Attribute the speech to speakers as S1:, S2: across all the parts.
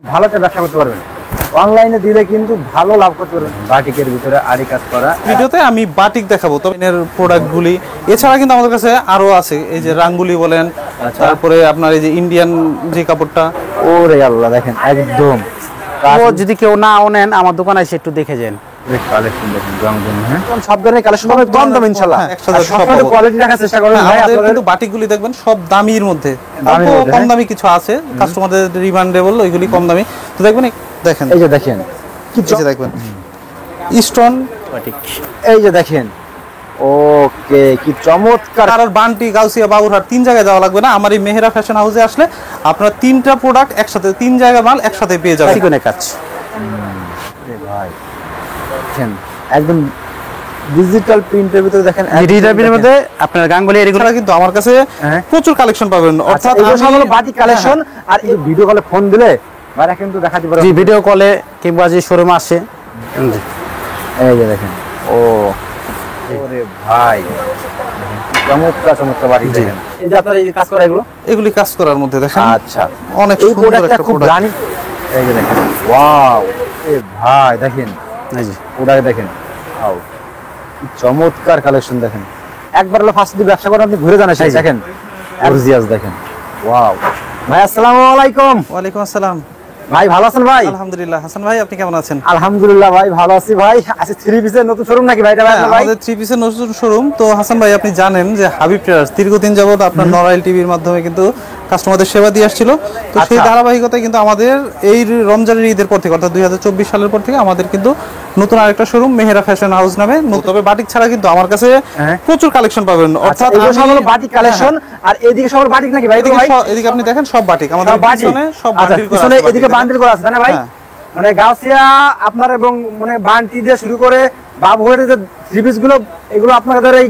S1: ভালো একটা ব্যবসা করতে পারবেন। অনলাইনে দিলে কিন্তু ভালো লাভ করতে পারবেন। বাটিকের ভিতরে আরি কাজ করা।
S2: ভিডিওতে আমি বাটিক দেখাবো, তবে এর প্রোডাক্টগুলি এছাড়া কিন্তু আমাদের কাছে আরো আছে। এই যে রাঙ্গুলি বলেন, তারপরে আপনার এই যে ইন্ডিয়ান যে কাপড়টা,
S1: ওরে আল্লাহ দেখেন একদম।
S3: ও যদি কেউ না নেন আমার দোকানে এসে একটু দেখে যান।
S1: কালেকশন দেখেন রংধনু, হ্যাঁ সব ধরনের কালেকশন হবে, কম দাম ইনশাআল্লাহ।
S2: একসাথে
S1: সব কোয়ালিটি রাখার চেষ্টা করবেন ভাই।
S2: আমাদের
S1: আপনাদের
S2: কিন্তু বাটিকগুলি দেখবেন সব দামির মধ্যে, কম
S1: হ্যাঁ?
S2: দামি কিছু আছে কাস্টমারদের রিমান্ডেবল, ওইগুলি কম দামি। তো দেখবেন দেখেন,
S1: এই যে দেখেন
S2: কি দেখবেন স্টোন
S3: বাটিক,
S1: এই যে দেখেন, ওকে কি চমৎকার।
S2: আর বান্টি, গাউসিয়া, বাবুরহাট তিন জায়গায় যাওয়া লাগবে না। আমার এই মেহেরা ফ্যাশন হাউসে আসলে আপনারা তিনটা প্রোডাক্ট একসাথে, তিন জায়গা মাল একসাথে পেয়ে যাবেন।
S3: চিকনের কাজ
S1: ভাই দেখেন একদম ডিজিটাল প্রিন্টের ভিতরে দেখেন,
S3: ডিজিটাল প্রিন্টের মধ্যে আপনার গাঙ্গুলি এগুলো
S2: কিন্তু আমার কাছে
S1: হ্যাঁ।
S2: প্রচুর কালেকশন পাবেন। অর্থাৎ
S1: এগুলো সব হলো
S2: আমি-
S1: বাটিক কালেকশন। আর এই ভিডিও কলে ফোন দিলে ভাইরা কিন্তু দেখাতে পারবে।
S3: জি, ভিডিও কলে কিংবা যে শোরুমে আসে।
S1: এই যে দেখেন, ও ওরে ভাই চমৎকার চমৎকার বাড়ি দেখেন। এই যে আপনার এই যে কাজ করা এগুলো,
S2: এগুলি কাজ করার মধ্যে দেখেন
S1: আচ্ছা
S2: অনেক
S1: এই
S2: সুন্দর
S1: প্রোডাক্টটা
S2: একটা
S1: খুব
S2: প্রোডাক্ট।
S1: রানিং। এই যে দেখেন, ওয়াও এ ভাই দেখেন
S3: এই যে
S1: প্রোডাক্ট দেখেন, ওয়াও কি চমৎকার কালেকশন দেখেন। একবার হলো ফার্স্ট দিয়ে ব্যবসা করেন আপনি ঘুরে যান এসে দেখেন গর্জিয়াস দেখেন। ওয়াও ভাই আসসালামু আলাইকুম।
S2: ওয়ালাইকুম আসসালাম
S1: ভাই ভালো আছেন ভাই?
S2: আলহামদুলিল্লাহ। হাসান ভাই আপনি কেমন আছেন?
S1: আলহামদুলিল্লাহ ভাই ভালো আছি ভাই। আচ্ছা থ্রি পিসের নতুন শোরুম নাকি ভাই এটা? ভাই ভাই
S2: আমাদের থ্রি পিসের নতুন শোরুম। তো হাসান ভাই আপনি জানেন যে হাবিব ট্রেডার্স দীর্ঘদিন যাবত আপনার নড়াইল টিভির মাধ্যমে কিন্তু কাস্টমারদের সেবা দিয়ে আসছিল। তো সেই
S1: আচ্ছা।
S2: ধারাবাহিকতায় কিন্তু আমাদের এই রমজানের ঈদের পর থেকে, অর্থাৎ 2024 সালের পর থেকে আমাদের কিন্তু নতুন আরেকটা শোরুম মেহেরা ফ্যাশন হাউস নামে। তবে বাটিক ছাড়া কিন্তু আমার কাছে
S1: হ্যাঁ।
S2: প্রচুর কালেকশন পাবেন।
S1: অর্থাৎ
S2: অর্থাৎ
S1: এগুলো সব
S2: আমি-
S1: হলো বাটিক কালেকশন। আর এদিকে সব হলো বাটিক নাকি ভাই?
S2: এদিকে আপনি দেখেন সব বাটিক, আমাদের
S1: সব বাটিক।
S2: পিছনে সব
S1: আচ্ছা,
S2: বান্ডিল করা
S1: পিছনে
S2: আছে
S1: এদিকে
S2: বাটিক।
S1: বান্ডিল করা আছে তাই না ভাই?
S2: হ্যাঁ।
S1: মানে গাউসিয়া আপনার এবং মানে বান্টি দিয়ে শুরু করে বাবুহের যে থ্রি পিস গুলো, এগুলো আপনাদের এই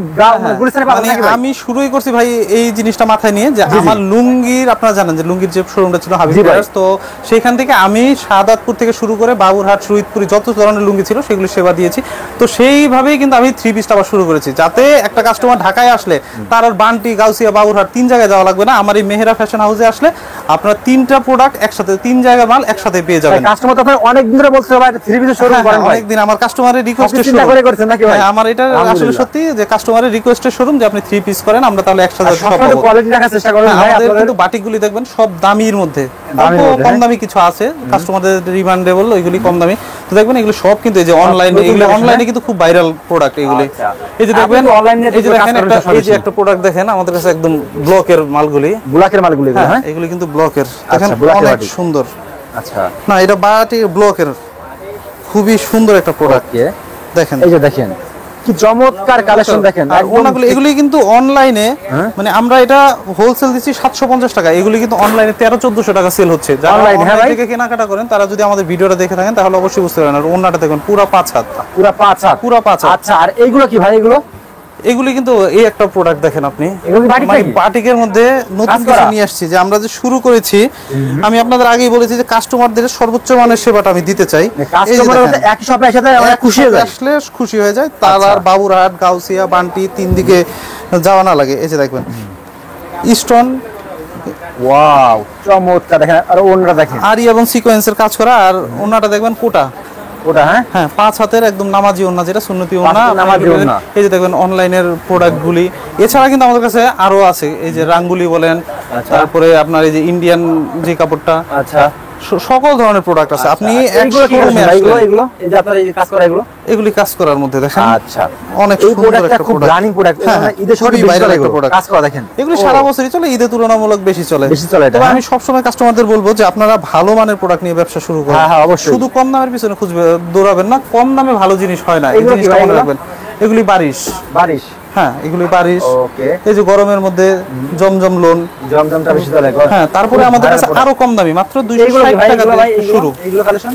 S1: গুলিস্তানে পাবেন
S2: মানে
S1: নাকি ভাই?
S2: আমি শুরুই করছি ভাই এই জিনিসটা মাথায় নিয়ে যে আমার লুঙ্গির, আপনারা জানেন যে লুঙ্গির যে শোরুমটা ছিল হাবিব
S1: জি ভাই।
S2: ট্রেডার্স, তো সেইখান থেকে আমি শাহাদাতপুর থেকে শুরু করে বাবুরহাট, শহীদপুরি যত ধরনের লুঙ্গি ছিল সেগুলো সেবা দিয়েছি। তো সেইভাবেই কিন্তু আমি থ্রি পিসটা আবার শুরু করেছি, যাতে একটা কাস্টমার ঢাকায় আসলে তার আর বান্টি, গাউসিয়া, বাবুরহাট তিন জায়গায় যাওয়া লাগবে না। আমার এই মেহেরা ফ্যাশন হাউসে আসলে আপনার তিনটা প্রোডাক্ট একসাথে, তিন জায়গা মাল একসাথে পেয়ে যাবেন।
S1: কাস্টমার তো আপনার অনেক দিন ধরে বলছে ভাই থ্রি পিসের শোরুম করেন ভাই।
S2: অনেকদিন আমার কাস্টমারের রিকোয়েস্টে
S1: চিন্তা করে করছেন নাকি ভাই?
S2: আমার এটা আসলে সত্যি যে কাস্টমারের রিকোয়েস্টের শোরুম যে আপনি থ্রি পিস করেন, আমরা তাহলে একসাথে সব
S1: সবসময়
S2: পাবো।
S1: কোয়ালিটি রাখার চেষ্টা করবেন ভাই।
S2: আমাদের
S1: আপনাদের
S2: কিন্তু বাটিকগুলি দেখবেন সব দামির মধ্যে,
S1: দামির মধ্যে,
S2: কম
S1: হ্যাঁ।
S2: দামি কিছু আছে কাস্টমারদের রিমান্ডেবল, ওইগুলি কম দামি। তো দেখবেন এগুলো সব কিন্তু এই যে অনলাইনে,
S1: নতুন
S2: এগুলো
S1: collection,
S2: অনলাইনে কিন্তু খুব ভাইরাল প্রোডাক্ট এগুলি।
S1: আচ্ছা।
S2: এই যে দেখবেন,
S1: আপনি তো online নিয়ে
S2: এই যে
S1: কাজ
S2: দেখেন
S1: করেন
S2: একটা,
S1: সবসময়।
S2: এই যে একটা প্রোডাক্ট দেখেন আমাদের কাছে একদম ব্লকের মালগুলি।
S1: ব্ল্যাকের মালগুলো এগুলো, হ্যাঁ
S2: এগুলি কিন্তু ব্লকের, দেখেন
S1: ব্লকের
S2: অনেক
S1: বাটিক।
S2: সুন্দর।
S1: আচ্ছা
S2: না এটা বাটি ব্লকের, খুবই সুন্দর একটা প্রোডাক্ট
S1: ওকে।
S2: দেখেন।
S1: এই যে দেখেন কি চমৎকার কালেকশন দেখেন।
S2: আর
S1: একদম
S2: ওনাগুলো এগুলি কিন্তু অনলাইনে,
S1: হ্যাঁ।
S2: মানে আমরা এটা হোলসেল দিচ্ছি 750 টাকা, এগুলি কিন্তু অনলাইনে 1300-1400 টাকা সেল হচ্ছে। যারা
S1: Online, হ্যাঁ
S2: অনলাইন
S1: ভাই।
S2: থেকে কেনাকাটা করেন তারা যদি আমাদের ভিডিওটা দেখে থাকেন তাহলে অবশ্যই বুঝতে পারবেন। আর ওনাটা দেখুন পুরো 5 হাত,
S1: পুরা 5 হাত।
S2: পুরো 5 হাত।
S1: আচ্ছা আর এইগুলো কি ভাই? এগুলো
S2: এগুলি কিন্তু এই একটা প্রোডাক্ট দেখেন আপনি,
S1: এগুলো কি বাটিক
S2: মানে
S1: নাকি?
S2: বাটিকের মধ্যে নতুন
S1: কাজ
S2: কিছু
S1: করা?
S2: নিয়ে আসছি। যে আমরা যে শুরু করেছি, আমি আপনাদের আগেই বলেছি যে কাস্টমারদের সর্বোচ্চ মানের সেবাটা আমি দিতে চাই। এই যে
S1: কাস্টমার
S2: দেখেন,
S1: একই শপে এসে যায় ওরা খুশি হয়ে যায়।
S2: আসলে খুশি হয়ে যায়, তার
S1: আচ্ছা।
S2: আর বাবুরহাট, গাউসিয়া, বান্টি তিন দিকে যাওয়া না লাগে। এই যে দেখবেন স্টোন,
S1: ওয়াও চমৎকার দেখেন। আর ওনাটা দেখেন,
S2: আরি এবং সিকোয়েন্সের কাজ করা। আর ওনাটা দেখবেন কোটা,
S1: ওটা হ্যাঁ
S2: হ্যাঁ 5 হাতের একদম নামাজি ওন্না, যেটা সুন্নতি ওন্না।
S1: হাতের নামাজি ওড়না।
S2: এই যে দেখবেন অনলাইনের প্রোডাক্টগুলি এছাড়া কিন্তু আমাদের কাছে আরো আছে। এই যে রাঙ্গুলি বলেন,
S1: আচ্ছা।
S2: তারপরে আপনার এই যে ইন্ডিয়ান যে কাপড়টা,
S1: আচ্ছা
S2: সকল ধরনের প্রোডাক্ট আছে। আপনি এক
S1: এইগুলো কি
S2: শোরুমে
S1: ভাই? এগুলো
S2: আসলে
S1: এগুলো এই যে আপনার এই যে কাজ করা এগুলো,
S2: এগুলি কাজ করার মধ্যে দেখেন
S1: আচ্ছা
S2: অনেক
S1: এই
S2: সুন্দর
S1: প্রোডাক্টটা
S2: একটা
S1: খুব
S2: প্রোডাক্ট।
S1: Running product.
S2: হ্যাঁ,
S1: ঈদের সময়
S2: খুবই
S1: বেশি
S2: viral
S1: চলে
S2: একটা
S1: এগুলো।
S2: product।
S1: কাজ করা দেখেন
S2: এগুলি সারা বছরই চলে, ঈদে তুলনামূলক বেশি চলে।
S1: বেশি চলে এটা,
S2: তবে
S1: হ্যাঁ।
S2: আমি সবসময় কাস্টমারদের বলবো যে আপনারা ভালো মানের প্রোডাক্ট নিয়ে ব্যবসা শুরু করুন।
S1: হ্যাঁ, হ্যাঁ, অবশ্যই।
S2: শুধু কম দামের পিছনে খুঁজবে দৌড়াবেন না, কম দামে ভালো জিনিস হয় না, এই
S1: এগুলো কি
S2: জিনিসটা
S1: ভাই
S2: মনে
S1: এগুলো?
S2: রাখবেন। এগুলি বারিশ,
S1: বারিশ।
S2: হ্যাঁ এগুলি বারিশ।
S1: ওকে।
S2: এই যে গরমের মধ্যে জমজম লোন,
S1: জমজমটা বেশি চলে।
S2: হ্যাঁ তারপরে আমাদের কাছে আরো কম দামি মাত্র
S1: এইগুলো কি
S2: 260
S1: ভাই?
S2: টাকা
S1: এগুলো ভাই
S2: থেকে শুরু।
S1: এইগুলো কালেকশন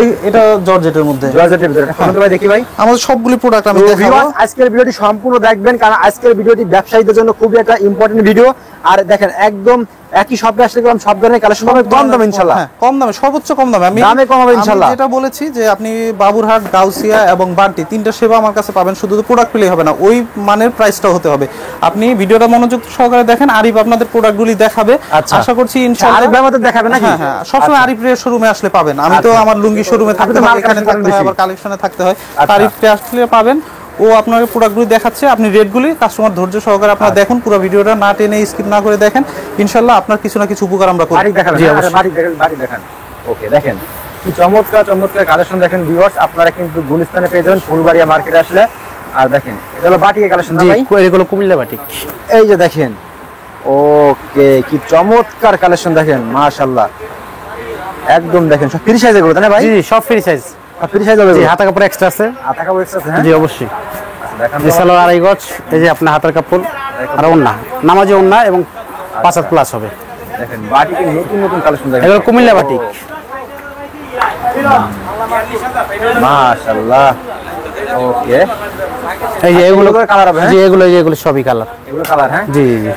S2: এই এটা জর্জেটের মধ্যে
S1: জর্জেটের ভিতরে কত ভাই দেখি ভাই।
S2: আমাদের সবগুলি প্রোডাক্ট আমি
S1: তো
S2: দেখাবো।
S1: viewers, আজকের ভিডিওটি সম্পূর্ণ দেখবেন, কারণ আজকের ভিডিওটি ব্যবসায়ীদের জন্য খুবই একটা ইম্পর্টেন্ট ভিডিও। আর দেখেন একদম একই শপে আসলে গেলাম, সব ধরনের কালেকশন পাবেন কম দামে ইনশাআল্লাহ।
S2: হ্যাঁ, কম দামে, সর্বোচ্চ কম দামে।
S1: দামে কম হবে ইনশাআল্লাহ।
S2: যেটা বলেছি যে আপনি বাবুরহাট, গাউসিয়া এবং বান্টি তিনটা সেবা আমার কাছে পাবেন। শুধু তো প্রোডাক্ট পেলেই হবে না, ওই মানের প্রাইসটাও হতে হবে। আপনি ভিডিওটা মনোযোগ সহকারে দেখেন, আরিফ আপনাদের প্রোডাক্টগুলি দেখাবে।
S1: আচ্ছা।
S2: আশা করছি ইনশাআল্লাহ
S1: আরিফ ভাই আমাদের দেখাবে নাকি?
S2: হ্যাঁ হ্যাঁ, সবসময় আরিফের শোরুমে আসলে পাবেন। আমি তো আমার লুঙ্গি শোরুমে থাকতে
S1: আপনি তো
S2: হয়,
S1: মাল
S2: এখানে
S1: collection
S2: থাকতে হয়,
S1: করেন
S2: আবার কালেকশনে থাকতে হয়।
S1: আচ্ছা।
S2: আরিফে আসলে পাবেন, ও আপনাকে প্রোডাক্টগুলি দেখাচ্ছে, আপনি রেটগুলি কাস্টমার ধৈর্য সহকারে আপনারা দেখুন, পুরো ভিডিওটা না টেনে স্কিপ না করে দেখেন। ইনশাআল্লাহ আপনার কিছু না কিছু উপকার আমরা করব।
S1: বাড়ি দেখাবেন?
S2: জি,
S1: হ্যাঁ,
S2: অবশ্যই।
S1: বাড়ি দেখেন, বাড়ি দেখান। ওকে, দেখেন কি চমৎকার চমৎকার কালেকশন দেখেন ভিউয়ার্স, আপনারা কিন্তু গুলিস্তানে পেয়ে যাবেন ফুলবাড়িয়া মার্কেটে আসলে। আর দেখেন এটা হলো বাটিকের কালেকশন না
S3: জি
S1: ভাই?
S3: এগুলো কুমিল্লা বাটিক।
S1: এই যে দেখেন, ওকে কি চমৎকার কালেকশন দেখেন, মাশাআল্লাহ একদম দেখেন সব ফ্রি সাইজে গুলো তাই না ভাই?
S3: জি জি, সব ফ্রি সাইজ।
S1: ফ্রি সাইজ হবে?
S3: জি, হাতা কাপড় এক্সট্রা আছে।
S1: আটা কাপড় এক্সট্রা আছে? হ্যাঁ
S3: জি অবশ্যই।
S1: দেখান
S3: যে সালোয়ার আড়াই গজ, এই যে আপনার হাতার কাপড় আর ওন্না, নামাজি ওন্না এবং 5 হাত প্লাস হবে।
S1: দেখেন বাটিকের নতুন নতুন কালেকশন দেখেন,
S3: এগুলো কুমিল্লা বাটিক।
S1: মাশাআল্লাহ। ওকে,
S3: এই যে এগুলো
S1: কালার হবে?
S3: জি এগুলো, এই যে এগুলো সবই কালার।
S1: এগুলো কালার? হ্যাঁ
S3: জি জি জি।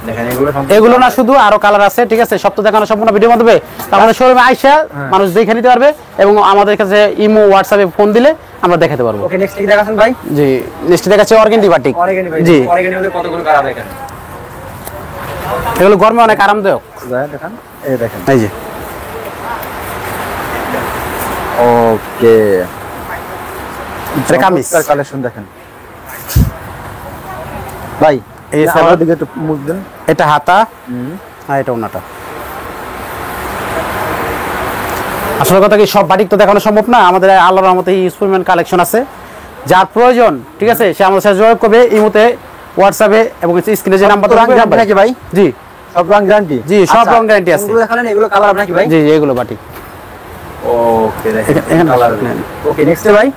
S1: দেখেন এগুলো
S3: এগুলো না শুধু আরো কালার আছে, ঠিক আছে? সব তো দেখানো সম্পূর্ণ ভিডিওর মাধ্যমে। আমাদের শোরুমে আইসা মানুষ দেখে নিতে পারবে এবং আমাদের কাছে ইমো, হোয়াটসঅ্যাপে ফোন দিলে আমরা দেখাতে পারবো।
S1: ওকে, নেক্সট কি দেখাচ্ছেন ভাই?
S3: জি, নেক্সট দেখাচ্ছে অর্গেন্ডি বাটিক।
S1: অরিগানি ভাই,
S3: জি,
S1: অরিগানির মধ্যে কতগুলো কালার দেখেন?
S3: এগুলো গরমে অনেক আরামদায়ক।
S1: দেখান, এই দেখেন।
S3: এই যে
S1: ওকে,
S3: এটা কামিজ।
S1: কালেকশন দেখেন ভাই।
S3: এই
S1: আমার
S3: সালোয়ার,
S1: দিকে একটু মুখ দেন।
S3: এটা হাতা আর এটা ওন্নাটা। আসলে কথা কি, সব বাটিক তো দেখানো সম্ভব না। আমাদের আল্লাহর রহমতে ইউজফুলমেন্ট কালেকশন আছে, যার প্রয়োজন ঠিক আছে সে আমাদের সাথে যোগাযোগ করবে ইমোতে, হোয়াটসঅ্যাপে এবং স্ক্রিনে যে নাম্বার
S1: নাকি ভাই?
S3: জি
S1: সব রং গ্যারান্টি?
S3: জি, সব রং গ্যারান্টি আছে।
S1: এগুলো দেখালেন, এগুলো কালার হবে নাকি ভাই?
S3: জি জি, এগুলো বাটিক।
S1: ওকে, দেখেন
S3: এখানে
S1: কালার।
S3: নেন।
S1: ওকে, নেক্সট ভাই।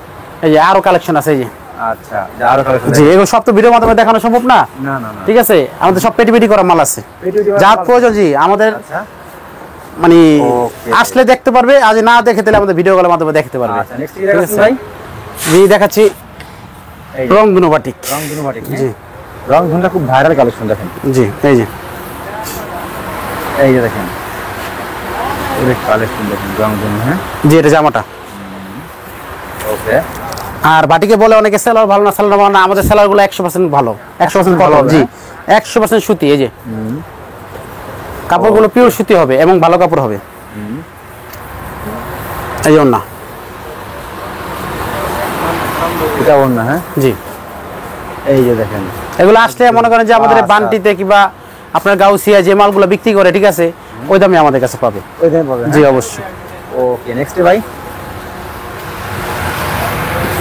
S3: এই যে আরো কালেকশন আছে, এই যে
S1: আচ্ছা, আরো কালেকশন
S3: জি, এগুলো সব তো ভিডিওর মাধ্যমে দেখানো সম্ভব না,
S1: না না না,
S3: ঠিক আছে? আমাদের সব পেটি পেটি করা মাল আছে, যার প্রয়োজন জি আমাদের
S1: আচ্ছা
S3: মানে
S1: ওকে।
S3: আসলে দেখতে পারবে, আজ না দেখে তাহলে আমাদের ভিডিও কলের মাধ্যমে দেখতে পারবে।
S1: আচ্ছা, নেক্সট কি দেখাচ্ছেন ভাই?
S3: জি দেখাচ্ছি
S1: এই
S3: রং দুনো বাটিক।
S1: রং ধনু বাটিক।
S3: জি
S1: রং ধনুটা খুব ভাইরাল কালেকশন দেখেন।
S3: জি, এই যে
S1: এই যে দেখেন, এই কালেকশন দেখেন রং ধনু। হ্যাঁ,
S3: জি, এটা জামাটা।
S1: ওকে,
S3: আর বাটিকে বলে অনেকে সেলার ভালো না, সেলার ভালো না, আমাদের সেলার গুলো 100% ভালো, 100% ভালো।
S1: হবে,
S3: জি 100% সুতি। এই যে কাপড়গুলো পিওর সুতি হবে এবং ভালো কাপড় হবে। এই যে ওন্না।
S1: এটা ওর না? হ্যাঁ,
S3: জি,
S1: এই যে দেখেন।
S3: এগুলো আসলে মনে করেন যে আমাদের
S1: আচ্ছা।
S3: বান্টিতে কিংবা আপনার গাউসিয়া যে মালগুলো বিক্রি করে, ঠিক আছে, ওই দামে আমাদের কাছে পাবে।
S1: ওই দামে পাবেন?
S3: জি অবশ্যই।
S1: ওকে, নেক্সট ভাই।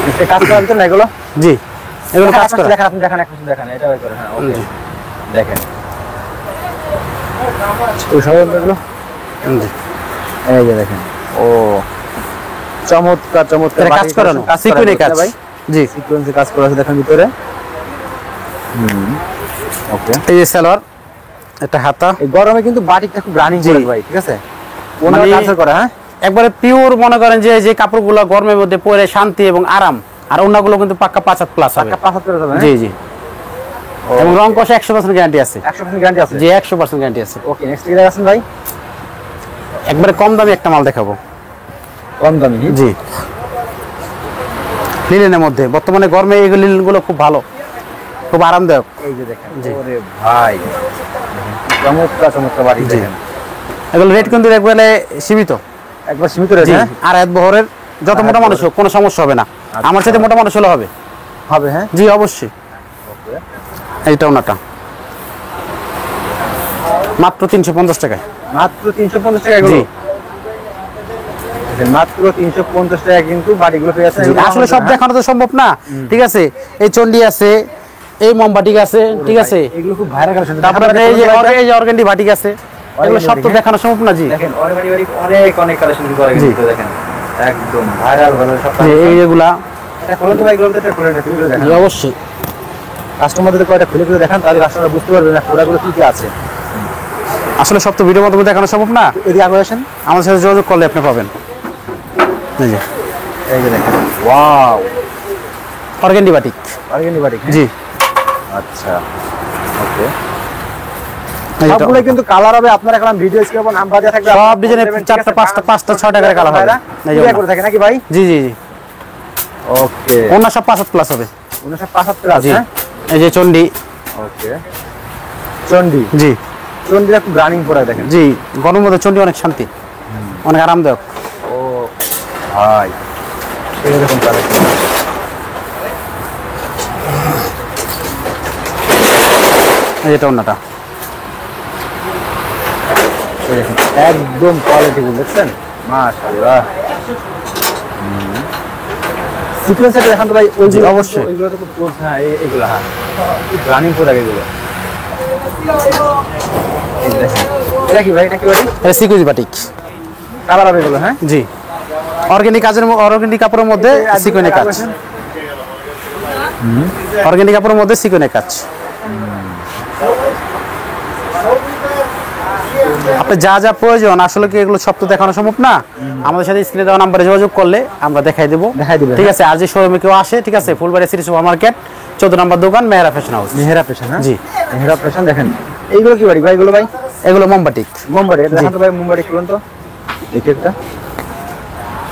S1: নেক্সট কাজ করেন তো না এগুলো?
S3: জি, এগুলো কাজ করে।
S1: দেখেন, আপনি দেখেন, একটু দেখেন, এটা ওই করে। হ্যাঁ, ওকে,
S3: জি।
S1: দেখেন ওই সব এগুলো।
S3: জি,
S1: এই যে দেখেন, ও চমৎকার চমৎকার
S3: এটা কাজ করানো, সিকুয়েন্সে কাজ।
S1: ভাই,
S3: জি,
S1: সিকোয়েন্সে কাজ করা আছে দেখেন ভিতরে। ওকে,
S3: এই যে সালোয়ার, এটা হাতা।
S1: এই গরমে কিন্তু বাটিকটা খুব রানিং
S3: জি।
S1: করে ভাই, ঠিক আছে? ওনার
S3: মানে-
S1: কাজ করে। হ্যাঁ,
S3: একবারে পিওর মনে করেন যে যে কাপড়গুলো গরমের মধ্যে পরে শান্তি এবং আরাম, আর অন্যগুলো কিন্তু পাক্কা 5 হাত প্লাস হবে।
S1: পাক্কা 5 হাত করে যাবে।
S3: জি জি, এবং রং কষে 100% গ্যারান্টি আছে।
S1: 100% গ্যারান্টি আছে?
S3: জি 100% গ্যারান্টি আছে।
S1: ওকে, নেক্সট কি দেখাচ্ছেন ভাই?
S3: একবারে কম দামি একটা মাল দেখাবো।
S1: কম দামি?
S3: জি, লিনেনের মধ্যে বর্তমানে গরমে এই লিনেনগুলো খুব ভালো, খুব আরামদায়ক।
S1: এই যে দেখেন, ওরে ভাই চমৎকার চমৎকার বাটিক
S3: জি।
S1: দেখেন।
S3: এগুলো রেট কিন্তু একবারে সীমিত।
S1: একবার সীমিত রয়েছে?
S3: জি,
S1: হ্যাঁ,
S3: আর এক বহরের যত মোটা মানুষ হোক কোনো সমস্যা হবে না। আমার সাথে মোটা মানুষ হলে হবে।
S1: হবে। হ্যাঁ,
S3: জি অবশ্যই।
S1: ওকে,
S3: এইটা ওনাটা মাত্র 350 টাকায়।
S1: মাত্র 350 টাকা এগুলো?
S3: জি।
S1: দেখেন, মাত্র 350 টাকা কিন্তু বাটিগুলো পেয়ে যাচ্ছেন। এগুলো
S3: আসলে সব
S1: আমাদের-
S3: দেখানো তো সম্ভব না, ঠিক আছে? এই চন্ডি আছে, এই মোমবাটিক আছে, ঠিক আছে,
S1: এগুলো খুব ভাইরাল কালেকশন।
S3: তারপরে এই যে অর্গান্ডি বাটিক আছে, এগুলো সব তো
S1: হ্যাঁ।
S3: দেখানো সম্ভব না। জি,
S1: দেখেন অনেক অনেক অনেক কালেকশন করে
S3: জি।
S1: কিন্তু দেখেন একদম ভাইরাল ভালো সব।
S3: যে এই যেগুলা।
S1: এটা খুলে তো ভাই, এগুলো তো এটা খুলে দেখেন,
S3: জি অবশ্যই।
S1: কাস্টমারদের কয়টা খুলে খুলে দেখান, তাহলে কাস্টমার বুঝতে পারবে না প্রোডাক্টগুলো কি কি আছে।
S3: আসলে সব তো ভিডিওর মাধ্যমে দেখানো সম্ভব না।
S1: এদিকে আগে আসেন।
S3: আমাদের সাথে যোগাযোগ করলে আপনি পাবেন। এই যে
S1: এই যে দেখেন, ওয়াও,
S3: অর্গান্ডি বাটিক।
S1: অর্গানি বাটিক?
S3: জি,
S1: আচ্ছা, ওকে, সবগুলো কিন্তু কালার হবে। আপনারা এখন ভিডিও স্ক্রিনে নাম্বার দেওয়া থাকবে,
S3: সব ডিজাইনের 4টা 5টা 5টা 6টা করে কালার হবে। এই যে
S1: করে থাকে নাকি ভাই?
S3: জি জি জি,
S1: ওকে,
S3: ওনা সব 5 প্লাস হবে।
S1: 75 আছে।
S3: জি, এই যে চন্ডি।
S1: ওকে, চন্ডি।
S3: জি
S1: চন্ডিটা খুব রানিং পড়া দেখেন।
S3: জি, গরমের মধ্যে চন্ডি অনেক শান্তি, অনেক আরামদায়ক।
S1: ও ভাই, এরকম কালেকশন।
S3: এই যে ওনাটা
S1: একদম কোয়ালিটি দেখছেন, মাশাআল্লাহ। সিকোয়েন্সটা দেখান তো ভাই। ওই
S3: জি, অবশ্যই।
S1: ওইগুলো তো খুব, হ্যাঁ এইগুলো, হ্যাঁ রানিং প্রোডাক্ট এগুলো। এই দেখেন, এটা কি ভাই? এটা কি ভাই?
S3: এটা সিকুইন্স বাটিক
S1: কালার হবে এগুলো, হ্যাঁ
S3: জি, অর্গানিক অর্গানিক কাপড়ের মধ্যে সিকুয়েন্সের কাজ, অর্গানিক কাপড়ের মধ্যে সিকুয়েন্সের কাজ। আপনি যা যা প্রয়োজন, আসলে কি এগুলো সব তো দেখানো সম্ভব না, আমাদের সাথে স্ক্রিনে দেওয়া নাম্বারে যোগাযোগ করলে আমরা দেখাই দেবো। ঠিক আছে, আর যে শোরুমে কেউ আসে, ঠিক আছে, ফুলবাড়ি সিটি সুপার মার্কেট 14 নম্বর দোকান, Mehra fashion house.
S1: Mehra fashion, হ্যাঁ
S3: জি,
S1: মেহরা ফ্যাশন। দেখেন এইগুলো কি বাড়ি ভাই? এগুলো ভাই
S3: এগুলো মোমবাটিক।
S1: মুম্বাই, দেখান তো ভাই মুম্বাই খুলুন তো দেখি একটা।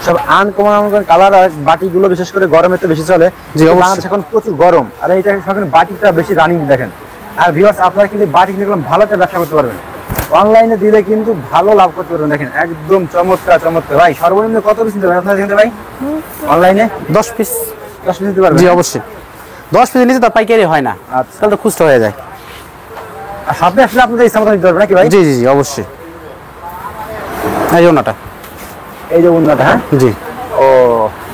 S1: সব আনকমন কালার আর বাটিগুলো বিশেষ করে গরমে তো বেশি চলে।
S3: জি, অবশ্যই।
S1: বাংলাদেশে এখন প্রচুর গরম, আর এইটা এখন বাটিটা বেশি রানিং দেখেন। আর ভিউয়ার্স, আপনারা কিন্তু বাটিক নিয়ে ভালো একটা ব্যবসা করতে পারবেন, অনলাইনে দিলে কিন্তু ভালো লাভ করতে পারবেন। দেখেন একদম চমৎকার চমৎকার। ভাই সর্বনিম্ন কত পিস নিতে পারবেন আপনারা এখানে ভাই অনলাইনে?
S3: 10 পিস।
S1: 10 পিস নিতে পারবেন?
S3: জি অবশ্যই, 10 পিস নিচে তো পাইকারি হয় না,
S1: আচ্ছা।
S3: তাহলে তো খুচরা হয়ে যায়।
S1: আর সাথে আসলে আপনাদের ইচ্ছা মতো নিতে পারবেন নাকি ভাই?
S3: জি জি জি, অবশ্যই। এই যে ওনাটা,
S1: এই যে উন্নতা, হ্যাঁ
S3: জি,
S1: ও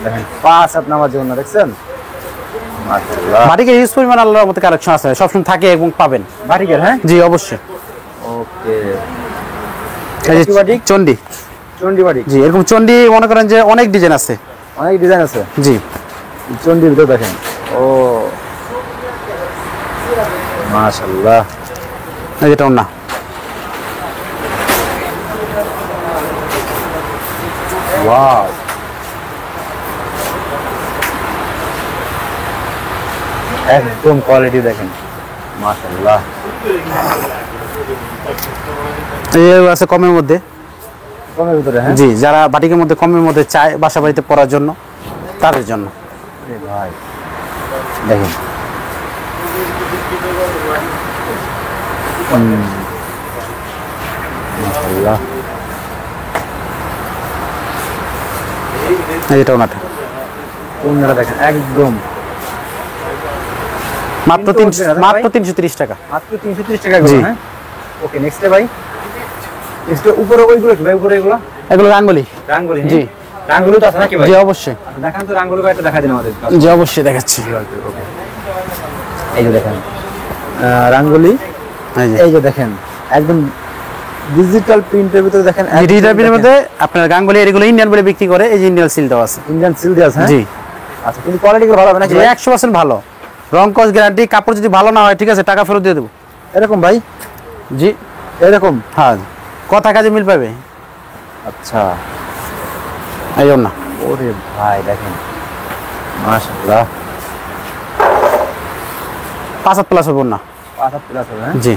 S1: দেখেন 5 হাত নামার জন্য দেখছেন, মাশাআল্লাহ।
S3: বাটিকের ইউজ পরিমাণ আল্লাহর মতো কালেকশন আছে, সবসময় থাকে এবং পাবেন।
S1: বাটিকের, হ্যাঁ
S3: জি অবশ্যই।
S1: ওকে,
S3: এই যে
S1: কি বাটিক?
S3: চন্ডি।
S1: চন্ডি বাটিক।
S3: জি, এরকম চন্ডি মনে করেন যে অনেক ডিজাইন আছে।
S1: অনেক ডিজাইন আছে।
S3: জি,
S1: চন্ডির ভিতর দেখেন, ও মাশাআল্লাহ।
S3: এই যেটা ওনা,
S1: ওয়াও, একদম কোয়ালিটি দেখেন, মাশাআল্লাহ।
S3: এই যে আছে কমের মধ্যে।
S1: কমের ভিতরে, হ্যাঁ
S3: জি, যারা বাটিকের মধ্যে কমের মধ্যে চায় বাসা বাড়িতে পড়ার জন্য, তাদের জন্য।
S1: এ ভাই দেখেন, মাশাআল্লাহ।
S3: এই যেটা ওনাটা,
S1: কোনটা দেখেন একদম
S3: মাত্র 330 টাকা।
S1: মাত্র 330 টাকা করে,
S3: জি।
S1: হ্যাঁ ওকে। নেক্সট ভাই, নেক্সট উপরে ওইগুলো কি ভাই? উপরে এগুলো
S3: এগুলো রাঙ্গুলি।
S1: রাঙ্গুলি,
S3: জি।
S1: রাঙ্গুলি তো আছে নাকি ভাই?
S3: জি অবশ্যই,
S1: দেখান তো রাঙ্গুলি একটা দেখা দিন আমাদের।
S3: জি অবশ্যই দেখাচ্ছি।
S1: এই যে দেখেন রাঙ্গুলি,
S3: এই যে
S1: এই যে দেখেন একদম ডিজিটাল প্রিন্টের ভিতরে দেখেন,
S3: ডিজিটাল প্রিন্টের মধ্যে আপনার গাঙ্গুলি এগুলো ইন্ডিয়ান বলে বিক্রি করে, এই যে ইন্ডিয়ান সিল দেওয়া আছে।
S1: ইন্ডিয়ান সিল দেওয়া আছে, হ্যাঁ
S3: জি,
S1: আচ্ছা। কিন্তু কোয়ালিটি গুলো ভালো হবে নাকি
S3: জি,
S1: ভাই?
S3: 100% ভালো, রং কস গ্যারান্টি। কাপড় যদি ভালো না হয়, ঠিক আছে, টাকা ফেরত দিয়ে দেবো।
S1: এরকম ভাই,
S3: জি,
S1: এরকম,
S3: হ্যাঁ, কথা কাজে মিল পাবে।
S1: আচ্ছা।
S3: এই না,
S1: ওরে ভাই দেখেন, মাশাআল্লাহ।
S3: 5 প্লাস হবে না।
S1: 5 হাত প্লাস হবে, হ্যাঁ
S3: জি,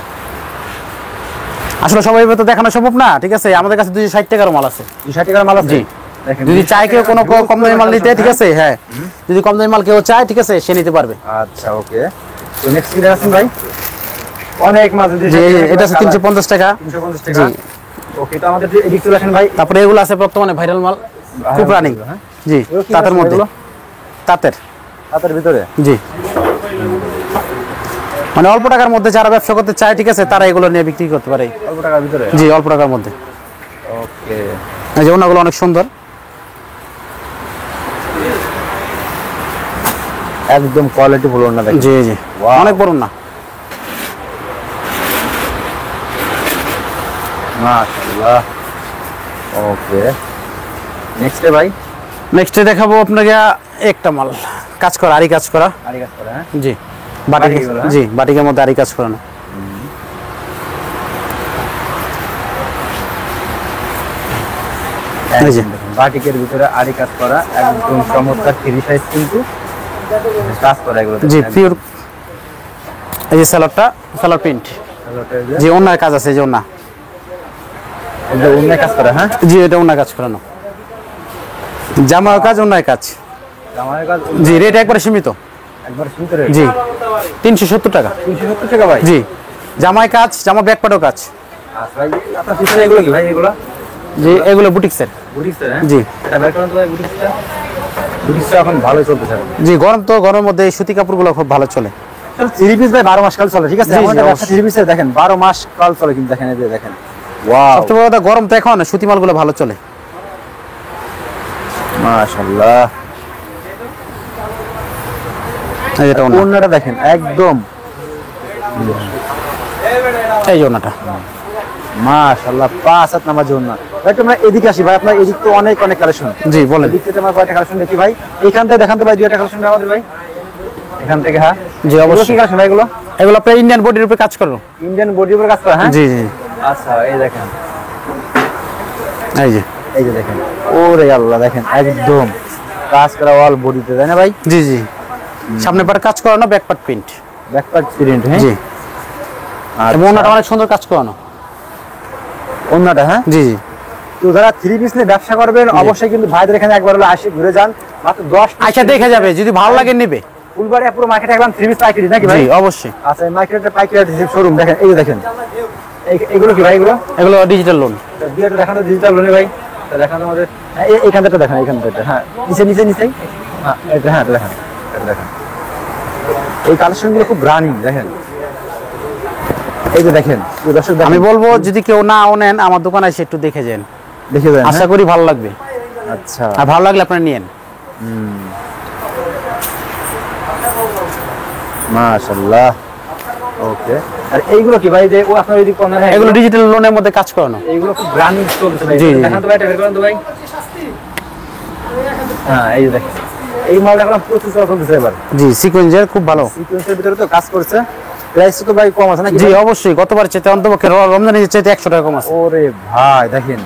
S3: আসলে সবাই তো দেখানো সম্ভব না, ঠিক আছে, আমাদের কাছে 260 টাকার মাল আছে।
S1: 260 টাকার মাল আছে।
S3: জি,
S1: দেখেন
S3: যদি চাই কেউ কোনো কম দামি মাল নিতে, ঠিক আছে, হ্যাঁ, যদি কম দামি মাল কেউ চায়, ঠিক আছে, সে নিতে পারবে।
S1: আচ্ছা ওকে। তো নেক্সট কি দেখাচ্ছেন ভাই? অনেক মাল যদি
S3: জি, এটা আছে 350 টাকা।
S1: 350 টাকা।
S3: জি,
S1: ওকে, তো আমাদের এদিক চলে আসেন ভাই।
S3: তারপরে এগুলো আছে বর্তমানে ভাইরাল মাল, খুব রানিং।
S1: হ্যাঁ
S3: জি,
S1: এগুলো কি
S3: তাঁতের
S1: আছে
S3: মধ্যে,
S1: এগুলো?
S3: তাঁতের।
S1: হাতের ভিতরে,
S3: জি, মানে অল্প টাকার মধ্যে যারা ব্যবসা করতে চায়, ঠিক আছে, তারা এগুলো নিয়ে বিক্রি করতে পারে।
S1: অল্প টাকার ভিতরে,
S3: জি, অল্প টাকার মধ্যে।
S1: ওকে।
S3: এই যে ওনাগুলো অনেক সুন্দর,
S1: একদম কোয়ালিটি ফুল না দেখেন।
S3: জি জি,
S1: Wow.
S3: অনেক বড় না।
S1: মাশাআল্লাহ। ওকে, নেক্সট ভাই,
S3: নেক্সটে দেখাবো আপনাকে একটা মাল কাজ করা, আরি কাজ করা।
S1: আরি কাজ করে, হ্যাঁ
S3: জি, বাটিক।
S1: বাটিকগুলো, হ্যাঁ?
S3: জি, বাটিকের মধ্যে আরি কাজ করানো। এই যে।
S1: দেখেন, বাটিকের ভিতরে আরি কাজ করা, একদম চমৎকার ফ্রি সাইজ কিন্তু কাজ করা এগুলো।
S3: জি, পিওর। এই যে সালোয়ারটা, সালোয়ার প্রিন্ট। জি ওনার কাজ আছে, যে ওনা,
S1: এটা অন্য কাজ করে, হ্যাঁ
S3: জি এটা ওনার কাজ করানো, জামার কাজ ওনার কাজ।
S1: আমার কাজ
S3: জি রেট একবারে সীমিত,
S1: একবার শুনতে রে
S3: জি 370 টাকা।
S1: 370 টাকা ভাই।
S3: জি জামাই কাজ, জামা ব্যাকপাটও কাজ।
S1: আচ্ছা ভাই, আপনার পিছনে এগুলো কি ভাই? এগুলো
S3: জি এগুলো বুটিক্সের।
S1: বুটিক্সের, হ্যাঁ
S3: জি
S1: এটা বের করেন তো ভাই বুটিক্সটা। বুটিক্সটা এখন ভালোই চলতেছে।
S3: জি গরম তো, গরমের মধ্যে এই সুতি কাপড়গুলো খুব ভালো চলে।
S1: থ্রি পিস ভাই 12 মাস কাল চলে, ঠিক আছে?
S3: জি, জি,
S1: আমাদের
S3: অবশ্যই।
S1: থ্রি পিসে দেখেন 12 মাস কাল চলে কিন্তু, দেখেন এই যে দেখেন, ওয়াও
S3: সবচেয়ে বড় কথা গরম তো এখন, সুতি মালগুলো ভালো চলে।
S1: মাশাআল্লাহ।
S3: এই যেটা ওনা,
S1: ওন্নাটা দেখেন একদম
S3: এই যে ওনাটা।
S1: মাশাআল্লাহ, 5 হাত নামাজ ওন্না। ভাই তোমরা এদিকে আসি ভাই, আপনার এদিক তো অনেক অনেক কালেকশন।
S3: জি বলেন।
S1: এদিক থেকে আমার কয়টা কালেকশন দেখি ভাই? এখান থেকে দেখান তো ভাই, দুইটা কালেকশন আমাদের ভাই এখান থেকে। হ্যাঁ
S3: জি অবশ্যই।
S1: কি কালেকশন ভাই এগুলো?
S3: এগুলো আপনার ইন্ডিয়ান বডির উপরে কাজ করো।
S1: ইন্ডিয়ান বডি উপর কাজ করা, হ্যাঁ
S3: জি জি
S1: আচ্ছা এই দেখেন,
S3: এই যে,
S1: এই যে দেখেন, ওরে আল্লাহ দেখেন একদম কাজ করা অল বডিতে, তাই না ভাই?
S3: জি জি সামনে পাট কাজ করানো, ব্যাক পাট প্রিন্ট।
S1: ব্যাক পার্ট প্রিন্ট, হ্যাঁ
S3: জি
S1: আর
S3: এবং ওনাটা অনেক সুন্দর কাজ করানো।
S1: ওন্নাটা, হ্যাঁ।
S3: জি জি
S1: তো যারা থ্রি পিস নিয়ে ব্যবসা করবেন অবশ্যই কিন্তু ভাইদের এখানে একবার হলো আসি ঘুরে যান, মাত্র 10
S3: আচ্ছা দেখে যাবে, যদি ভালো লাগে নেবে।
S1: ফুলবাড়ি পুরো মার্কেটে একবার থ্রি পিস পাইকারি নাকি ভাই?
S3: জি অবশ্যই।
S1: আচ্ছা এই মার্কেটের পাইকারি শোরুম দেখেন, এই যে দেখেন এগুলো কি ভাই? এগুলো
S3: এগুলো ডিজিটাল লোন।
S1: দুইটা দেখানো ডিজিটাল লোনে ভাই, তো দেখানো আমাদের এইখান থেকে দেখেন, এইখান থেকে, হ্যাঁ নিচে নিচে নিচে, হ্যাঁ এটা, হ্যাঁ এটা দেখেন, এটা দেখেন এই কালেকশনগুলো খুব রানিং দেখেন, এই যে দেখেন প্রিয় দর্শক
S3: আমি
S1: দেখেন,
S3: বলবো যদি কেউ না নেন আমার দোকানে এসে একটু দেখে যান,
S1: দেখে যান,
S3: আশা করি ভালো লাগবে।
S1: আচ্ছা
S3: আর ভালো লাগলে আপনারা নিয়েন।
S1: মাশাআল্লাহ। ওকে, আর এইগুলো কি ভাই? যে ও আপনার এদিকে কর্নার, হ্যাঁ
S3: এগুলো ডিজিটাল লোনের মধ্যে কাজ করানো।
S1: এইগুলো খুব রানিং চলছে ভাই।
S3: জি, জি।
S1: দেখান তো ভাই, এটা বের করেন তো ভাই। হ্যাঁ এই যে দেখেন, এই মালটা এখন প্রচুর চলতেছে এবার,
S3: জি সিকোয়েন্সের খুব ভালো।
S1: সিকোয়েন্সের ভিতরে তো কাজ করছে। প্রাইস তো ভাই কম আছে নাকি?
S3: জি অবশ্যই, গতবার চাইতে অন্তপক্ষে রমজানের চাইতে 100 টাকা কম আছে।
S1: ওরে ভাই দেখেন,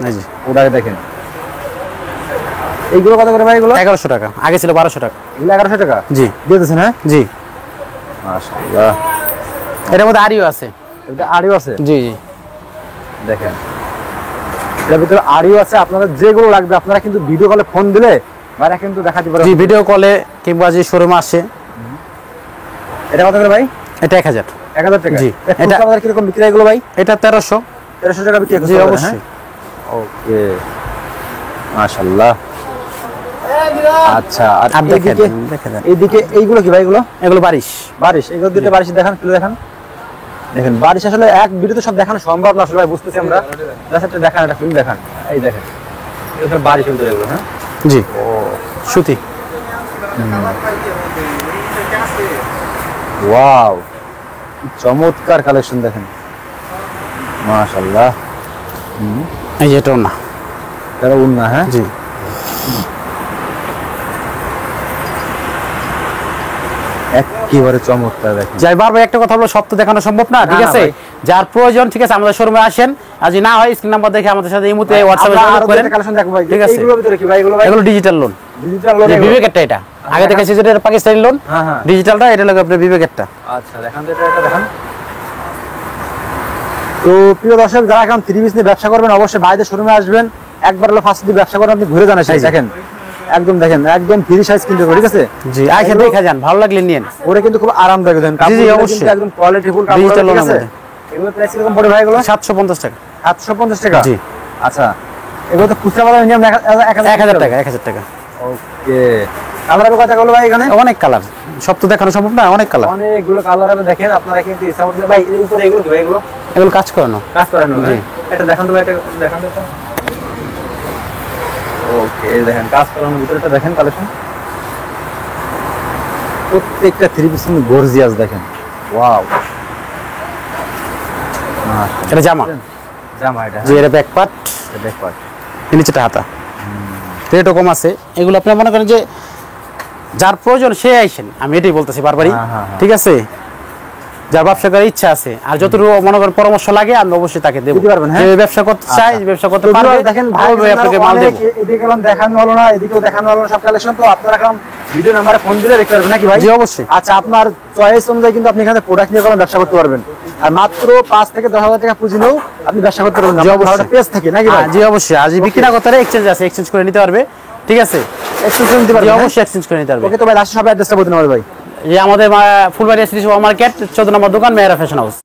S3: এই যে
S1: ওটাকে দেখেন, এইগুলো কত করে ভাই? এগুলো
S3: 1100 টাকা, আগে ছিল 1200 টাকা।
S1: এগুলো 1100 টাকা
S3: জি
S1: দিয়ে দিয়েছেন, হ্যাঁ
S3: জি
S1: মাশাআল্লাহ।
S3: এটার মধ্যে আরিও আছে।
S1: এটা আড়িও আছে,
S3: জি জি
S1: দেখেন এটার ভিতরে আড়িও আছে। আপনাদের যেগুলো লাগবে আপনারা কিন্তু ভিডিও কলে ফোন দিলে ভাইরা কিন্তু দেখাতে পারবে।
S3: জি ভিডিও কলে কিংবা যে শোরুমে আসে।
S1: এটা কত করে ভাই?
S3: এটা 1000।
S1: 1000 টাকা।
S3: জি।
S1: এটা
S3: এটা-
S1: আমাদের কিরকম বিক্রি হয় এগুলো ভাই?
S3: এটা 1300।
S1: 1300 টাকা বিক্রি করতে
S3: জি
S1: পারবেন,
S3: অবশ্যই।
S1: হ্যাঁ? ওকে মাশাআল্লাহ। আচ্ছা আর
S3: আর দেখেন,
S1: এদিকে,
S3: দেখে দেন।
S1: এইদিকে এইগুলো কি ভাই? এগুলো
S3: এগুলো বারিশ।
S1: বারিশ, এগুলো দুটো বারিশ দেখান, খুলে দেখান। দেখেন বারিশ আসলে এক ভিডিওতে সব দেখানো সম্ভব না আসলে ভাই, বুঝতেছি আমরা। জাস্ট একটা দেখান, একটা ফিল্ম দেখান, এই দেখেন এটা বারিশ ভিতরে এগুলো, হ্যাঁ
S3: জি সুতি।
S1: ওয়াও কি চমৎকার কালেকশন দেখেন, মাশাআল্লাহ।
S3: এই যে এটাও না।
S1: এটা উন্না, হ্যাঁ
S3: জি
S1: একেবারে চমৎকার দেখেন।
S3: যাই বারবার একটা কথা বলো, সব তো দেখানো সম্ভব না, ঠিক
S1: না,
S3: আছে?
S1: ভাই।
S3: যার প্রয়োজন ঠিক আছে আমাদের শোরুমে আসেন, আর যদি না হয় স্ক্রিন নাম্বার দেখে আমাদের সাথে এই মুহূর্তে হোয়াটসঅ্যাপে
S1: আমরা
S3: যোগাযোগ
S1: আরো
S3: করেন।
S1: দুইটা কালেকশন দেখবো ভাই,
S3: ঠিক আছে।
S1: এইগুলোর ভিতরে কি ভাই? এগুলো ভাই
S3: এগুলো ডিজিটাল লোন।
S1: ডিজিটাল
S3: যে বিবেকেরটা এটা আগে দেখেছি, যেটা পাকিস্তানি লোন,
S1: হ্যাঁ, হ্যাঁ।
S3: ডিজিটালটা এটা লাগে আপনার বিবেকেরটা।
S1: আচ্ছা দেখান তো, এটা দেখান। তো প্রিয় দর্শক, যারা এখন থ্রি পিস নিয়ে ব্যবসা করবেন অবশ্যই ভাইদের শোরুমে আসবেন। একবার হলো ফার্স্ট দিয়ে ব্যবসা করেন, আপনি ঘুরে যান এসে দেখেন একদম, দেখেন একদম ফ্রি সাইজ কিন্তু, ঠিক আছে?
S3: জি আগে দেখা যান, ভালো লাগলে নিয়েন।
S1: ওরে কিন্তু খুব আরামদায়ক দেন,
S3: জি, জি,
S1: কাপড়গুলো
S3: অবশ্যই।
S1: কিন্তু একদম কোয়ালিটিফুল কাপড়,
S3: Digital
S1: ঠিক
S3: লোনের
S1: আছে?
S3: মধ্যে।
S1: এগুলো প্রাইস কিরকম পড়ে ভাই এগুলো?
S3: 750 টাকা।
S1: 750 টাকা।
S3: জি।
S1: আচ্ছা এগুলো তো খুচরা বাজার মিনিমাম
S3: 1000 টাকা, 1000 টাকা।
S1: ওকে, কালার কথা বলো ভাই এখানে?
S3: অনেক কালার, সব তো দেখানো সম্ভব না, অনেক কালার।
S1: অনেকগুলো কালার হবে, দেখেন আপনারা কিন্তু ইচ্ছা করতে ভাই এর উপরে এগুলো কি ভাই? এগুলো
S3: এগুলো কাজ করানো।
S1: কাজ করেন না?
S3: জি।
S1: এটা দেখান তো ভাই, এটা দেখান তো। ওকে দেখেন কাজ করানোর ভিতরেটা দেখেন কালেকশন, প্রত্যেকটা থ্রি পিস কিন্তু গর্জিয়াস দেখেন। ওয়াও
S3: এটা জামা।
S1: জামা, এটা
S3: যে এটা ব্যাক পার্ট,
S1: ব্যাক পার্ট,
S3: নিচেটা হাতা। রেটও কম আছে। এগুলো আপনি মনে করেন যে যার প্রয়োজন সে আইসেন, আমি এটাই বলতেছি বারবারই,
S1: হ্যাঁ, হ্যাঁ, হ্যাঁ।
S3: ঠিক আছে? যার ব্যবসা করার ইচ্ছা আছে আর যতটুকু মনে করেন পরামর্শ লাগে আমি অবশ্যই তাকে দেবো।
S1: দিতে পারবেন, হ্যাঁ?
S3: যে ব্যবসা করতে চাই,
S1: আচ্ছা।
S3: ব্যবসা করতে
S1: তো
S3: পারবে,
S1: দেখেন
S3: ভালোভাবে আপনাকে মাল দেবো।
S1: এদিকে গেলাম দেখানো হলো না, এদিকেও দেখানো হলো না সব কালেকশন। তো আপনারা এখন ভিডিও নাম্বারে ফোন দিলে দেখতে পারবেন নাকি ভাই?
S3: জি অবশ্যই।
S1: আচ্ছা, আপনার চয়েস অনুযায়ী কিন্তু আপনি এখানে প্রোডাক্ট নিয়ে কোনো ব্যবসা করতে পারবেন। আর মাত্র 5 থেকে 10,000 টাকা পুঁজি নিয়েও আপনি ব্যবসা করতে পারবেন।
S3: জি,
S1: আপনার
S3: অবশ্যই।
S1: ভালো পেজ থাকে নাকি ভাই?
S3: জি অবশ্যই। আর যদি বিক্রি না করতে পারে এক্সচেঞ্জ আছে, এক্সচেঞ্জ করে নিতে পারবে। ঠিক আছে,
S1: এক্সচেঞ্জ নিতে
S3: জি
S1: পারবেন?
S3: অবশ্যই এক্সচেঞ্জ করে নিতে পারবে।
S1: ওকে, তো ভাই লাস্ট সবাই অ্যাড্রেসটা বলতে হবে ভাই।
S3: যে আমাদের ফুলবাড়ি সিটি সুপার মার্কেট 14 নম্বর দোকান মেহরা ফ্যাশন হাউস।